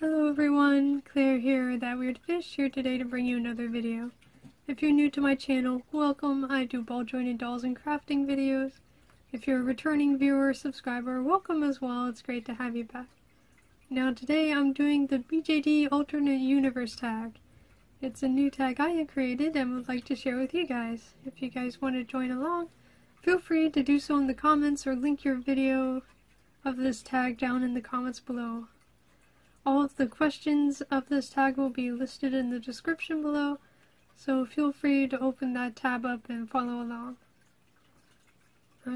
Hello everyone, Claire here, ThatWeirdFish, here today to bring you another video. If you're new to my channel, welcome. I do ball jointed dolls and crafting videos. If you're a returning viewer or subscriber, welcome as well, it's great to have you back. Now today I'm doing the BJD Alternate Universe Tag. It's a new tag I had created and would like to share with you guys. If you guys want to join along, feel free to do so in the comments or link your video of this tag down in the comments below. All of the questions of this tag will be listed in the description below, so feel free to open that tab up and follow along.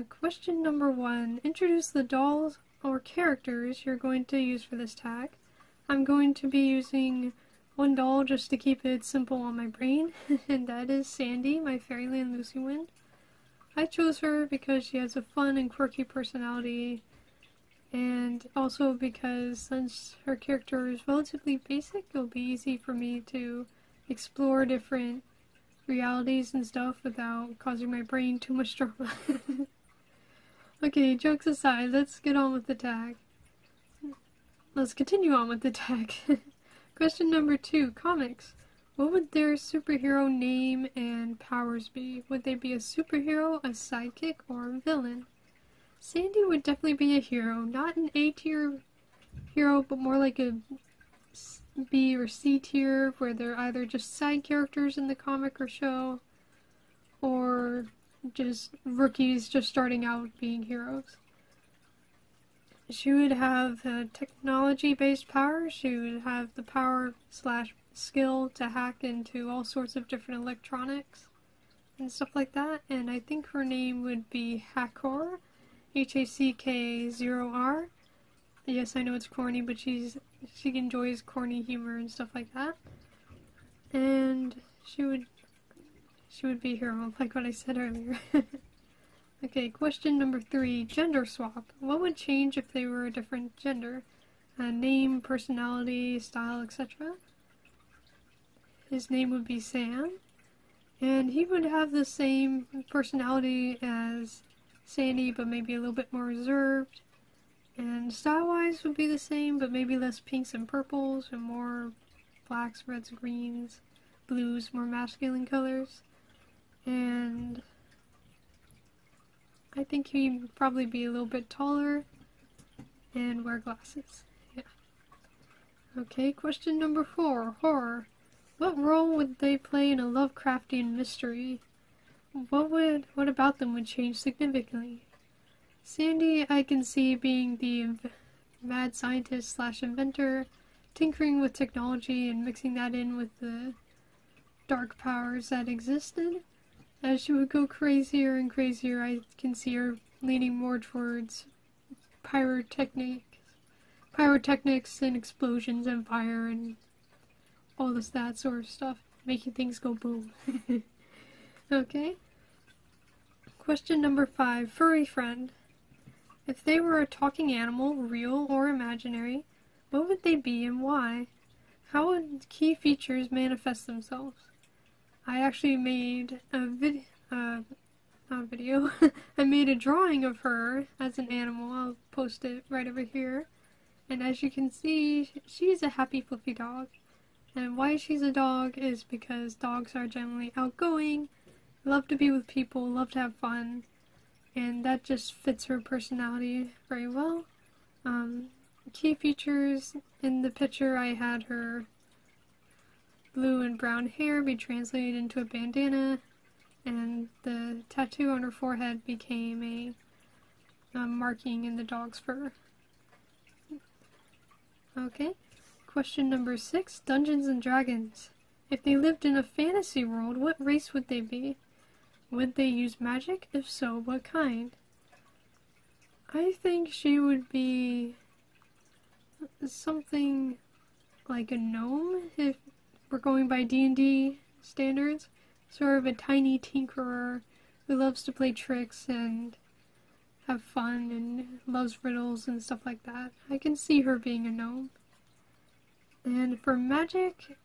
Question number 1. Introduce the dolls or characters you're going to use for this tag. I'm going to be using one doll just to keep it simple on my brain, and that is Sandy, my Fairyland Lucy Wind. I chose her because she has a fun and quirky personality, and also because since her character is relatively basic, it'll be easy for me to explore different realities and stuff without causing my brain too much trouble. Okay, jokes aside, let's get on with the tag. Let's continue on with the tag. Question number 2, comics. What would their superhero name and powers be? Would they be a superhero, a sidekick, or a villain? Sandy would definitely be a hero, not an A-tier hero, but more like a B or C tier, where they're either just side characters in the comic or show, or just rookies just starting out being heroes. She would have technology-based power. She would have the power/skill to hack into all sorts of different electronics and stuff like that, and I think her name would be Hackor. Hack0R. Yes, I know it's corny, but she enjoys corny humor and stuff like that. And she would be a hero, like what I said earlier. Okay, question number 3, gender swap. What would change if they were a different gender? Name, personality, style, etc. His name would be Sam, and he would have the same personality as Sandy, but maybe a little bit more reserved, and style-wise would be the same, but maybe less pinks and purples, and more blacks, reds, greens, blues, more masculine colors, and I think he'd probably be a little bit taller, and wear glasses. Yeah. Okay, question number 4, horror. What role would they play in a Lovecraftian mystery? What about them would change significantly? Sandy, I can see being the mad scientist / inventor, tinkering with technology and mixing that in with the dark powers that existed. As she would go crazier and crazier, I can see her leaning more towards pyrotechnics and explosions and fire and all that sort of stuff, making things go boom. Okay. Question number 5, furry friend. If they were a talking animal, real or imaginary, what would they be and why? How would key features manifest themselves? I actually made a video. I made a drawing of her as an animal. I'll post it right over here. And as you can see, she's a happy fluffy dog. And why she's a dog is because dogs are generally outgoing, love to be with people, love to have fun, and that just fits her personality very well. Key features in the picture, I had her blue and brown hair be translated into a bandana, and the tattoo on her forehead became a marking in the dog's fur. Okay, question number 6, Dungeons and Dragons. If they lived in a fantasy world, what race would they be? Would they use magic? If so, what kind? I think she would be something like a gnome, if we're going by D&D standards. Sort of a tiny tinkerer who loves to play tricks and have fun and loves riddles and stuff like that. I can see her being a gnome. And for magic,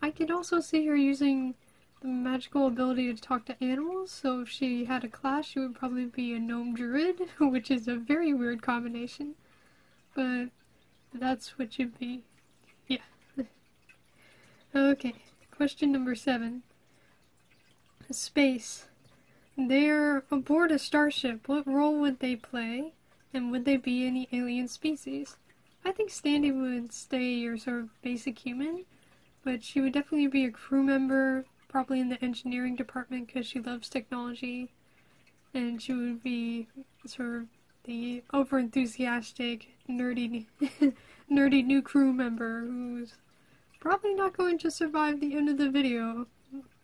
I could also see her using the magical ability to talk to animals, so if she had a class, she would probably be a gnome druid, which is a very weird combination. But That's what you'd be. Yeah. Okay, question number 7. Space. They're aboard a starship. What role would they play? And would they be any alien species? I think Sandy would stay your sort of basic human, but she would definitely be a crew member, probably in the engineering department because she loves technology, and she would be sort of the over-enthusiastic, nerdy new crew member who's probably not going to survive the end of the video,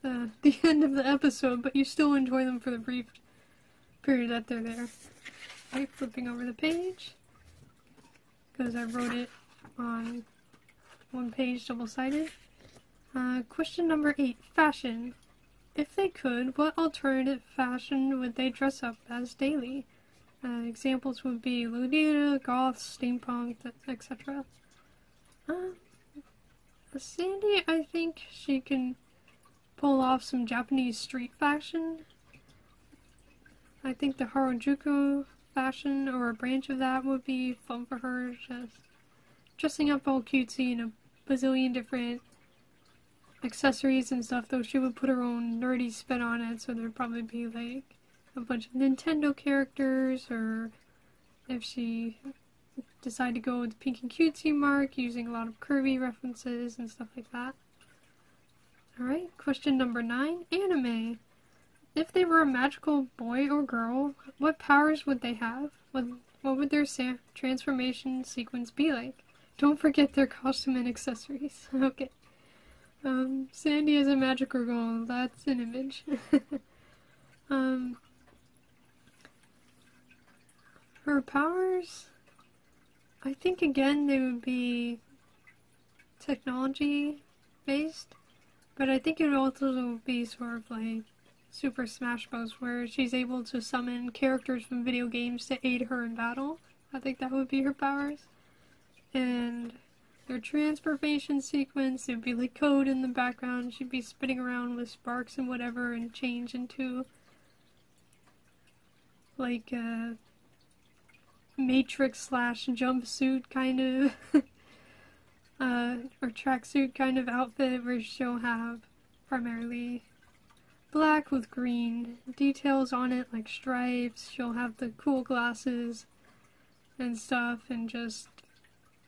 the end of the episode, but you still enjoy them for the brief period that they're there. Right, flipping over the page, because I wrote it on one page double-sided. Question number 8, fashion. If they could, what alternative fashion would they dress up as daily? Examples would be Lolita, goth, steampunk, etc. Sandy, I think she can pull off some Japanese street fashion. I think the Harajuku fashion, or a branch of that, would be fun for her, just dressing up all cutesy in a bazillion different accessories and stuff, though she would put her own nerdy spin on it, so there'd probably be like a bunch of Nintendo characters, or if she decided to go with the pink and cutesy mark, using a lot of Kirby references and stuff like that. Alright, question number 9, anime. If they were a magical boy or girl, what powers would they have? What would their transformation sequence be like? Don't forget their costume and accessories. Okay. Sandy as a magical girl, that's an image. Her powers, I think again they would be technology based, but I think it would also be sort of like Super Smash Bros, where she's able to summon characters from video games to aid her in battle. I think that would be her powers. And their transformation sequence, it would be like code in the background. She'd be spinning around with sparks and whatever and change into like a Matrix / jumpsuit kind of or tracksuit kind of outfit, where she'll have primarily black with green details on it, like stripes. She'll have the cool glasses and stuff, and just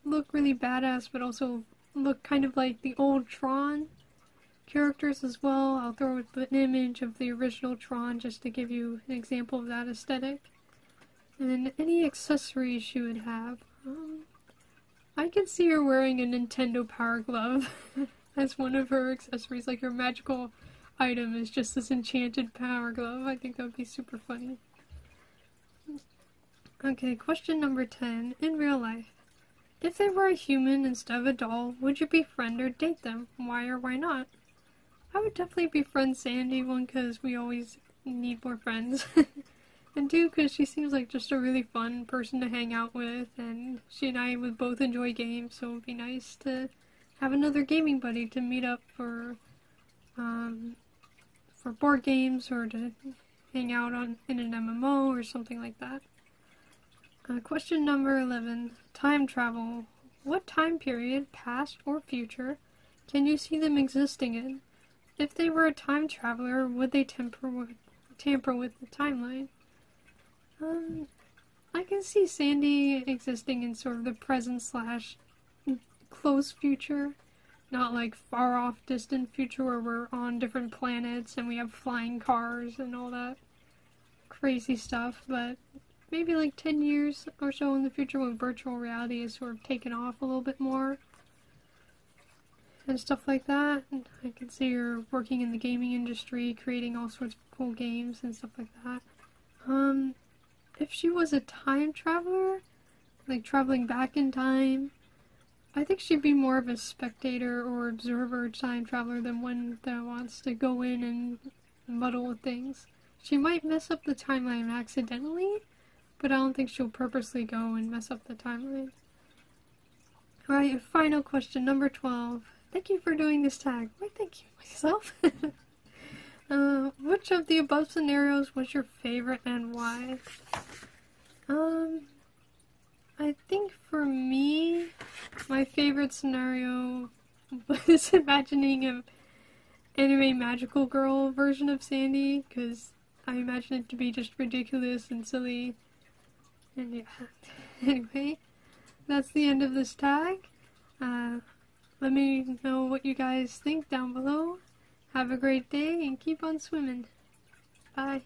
look really badass, but also look kind of like the old Tron characters as well. I'll throw an image of the original Tron just to give you an example of that aesthetic. And then any accessories she would have. I could see her wearing a Nintendo Power Glove as one of her accessories, like her magical item is just this enchanted Power Glove. I think that would be super funny. Okay, question number 10. In real life, if they were a human instead of a doll, would you befriend or date them? Why or why not? I would definitely befriend Sandy, one, because we always need more friends, and two, because she seems like just a really fun person to hang out with, and she and I would both enjoy games, so it would be nice to have another gaming buddy to meet up for board games, or to hang out in an MMO or something like that. Question number 11. Time travel. What time period, past or future, can you see them existing in? If they were a time traveler, would they tamper with the timeline? I can see Sandy existing in sort of the present / close future. Not like far off distant future where we're on different planets and we have flying cars and all that crazy stuff, but maybe like 10 years or so in the future when virtual reality is sort of taken off a little bit more and stuff like that. And I can see her working in the gaming industry, creating all sorts of cool games and stuff like that. If she was a time traveler, like traveling back in time, I think she'd be more of a spectator or observer time traveler than one that wants to go in and muddle with things. She might mess up the timeline accidentally, but I don't think she'll purposely go and mess up the timeline. Alright, final question, number 12. Thank you for doing this tag. Why, thank you myself. Which of the above scenarios was your favorite and why? I think for me, favorite scenario was imagining an anime magical girl version of Sandy, because I imagine it to be just ridiculous and silly. And yeah. Anyway, that's the end of this tag. Let me know what you guys think down below. Have a great day and keep on swimming. Bye.